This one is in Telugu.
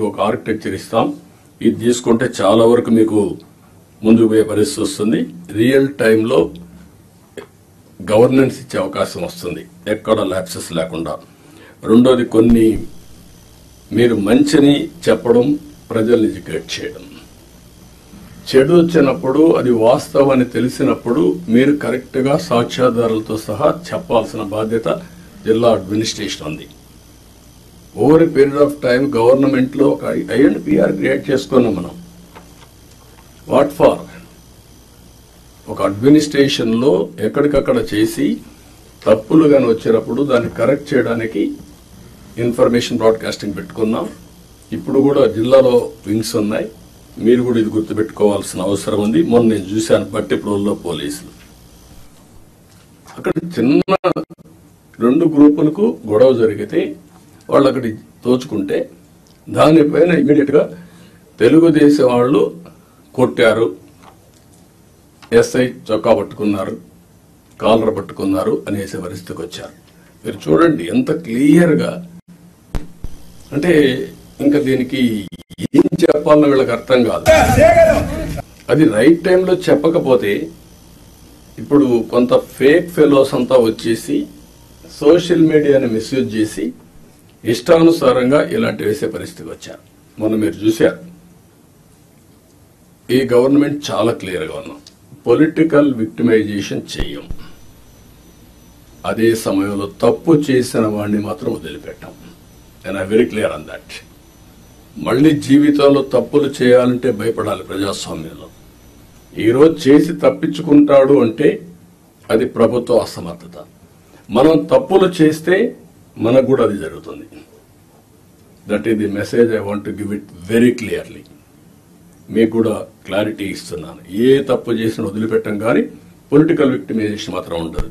ఒక ఆర్కిటెక్చర్ ఇస్తాం. ఇది తీసుకుంటే చాలా వరకు మీకు ముందుకు పోయే పరిస్థితి వస్తుంది. రియల్ టైంలో గవర్నెన్స్ ఇచ్చే అవకాశం వస్తుంది, ఎక్కడ ల్యాప్సెస్ లేకుండా. రెండోది, కొన్ని మీరు మంచిని చెప్పడం, ప్రజల్ని ఎడ్యుకేట్ చేయడం. చెడు వచ్చినప్పుడు అది వాస్తవాన్ని తెలిసినప్పుడు మీరు కరెక్ట్ గా సాక్ష్యాధారాలతో సహా చెప్పాల్సిన బాధ్యత జిల్లా అడ్మినిస్ట్రేషన్ ఉంది. Over a period of time government లో ఒక ఐఎండ్పిఆర్ క్రియేట్ చేసుకున్నాం మనం. What for? ఒక అడ్మినిస్ట్రేషన్ లో ఎక్కడికక్కడ చేసి తప్పులు గాని వచ్చినప్పుడు దాన్ని కరెక్ట్ చేయడానికి ఇన్ఫర్మేషన్ బ్రాడ్కాస్టింగ్ పెట్టుకున్నాం. ఇప్పుడు కూడా జిల్లాలో వింగ్స్ ఉన్నాయి. మీరు కూడా ఇది గుర్తుపెట్టుకోవాల్సిన అవసరం ఉంది. మొన్న నేను చూశాను బట్టిప్రోల్లో పోలీసులు అక్కడ చిన్న 2 గ్రూపులకు గొడవ జరిగితే వాళ్ళు అక్కడి తోచుకుంటే దానిపైన ఇమీడియట్ గా తెలుగుదేశం వాళ్ళు కొట్టారు, ఎస్ఐ చొక్కా పట్టుకున్నారు, కాలర్ పట్టుకున్నారు అనేసే పరిస్థితికి వచ్చారు. మీరు చూడండి ఎంత క్లియర్ గా. అంటే ఇంకా దీనికి ఏం చెప్పాలన్న వీళ్ళకి అర్థం కాదు. అది రైట్ టైంలో చెప్పకపోతే ఇప్పుడు కొంత ఫేక్ ఫెలోస్ అంతా వచ్చేసి సోషల్ మీడియాని మిస్యూజ్ చేసి ఇష్టానుసారంగా ఇలాంటి వేసే పరిస్థితికి వచ్చారు. మొన్న మీరు చూశారు. ఈ గవర్నమెంట్ చాలా క్లియర్ గా ఉన్నాం, పొలిటికల్ విక్టిమైజేషన్ చెయ్యం. అదే సమయంలో తప్పు చేసిన వాడిని మాత్రం వదిలిపెట్టాం. And I very clear on that. మళ్లీ జీవితంలో తప్పులు చేయాలంటే భయపడాలి ప్రజాస్వామ్యంలో. ఈరోజు చేసి తప్పించుకుంటాడు అంటే అది ప్రభుత్వ అసమర్థత. మనం తప్పులు చేస్తే మనకు కూడా అది జరుగుతుంది. That is the message I want to give it very clearly. మీకు కూడా క్లారిటీ ఇస్తున్నాను. ఏ తప్పు చేసినా వదిలిపెట్టం, కానీ పొలిటికల్ విక్టిమైజేషన్ మాత్రం ఉండదు.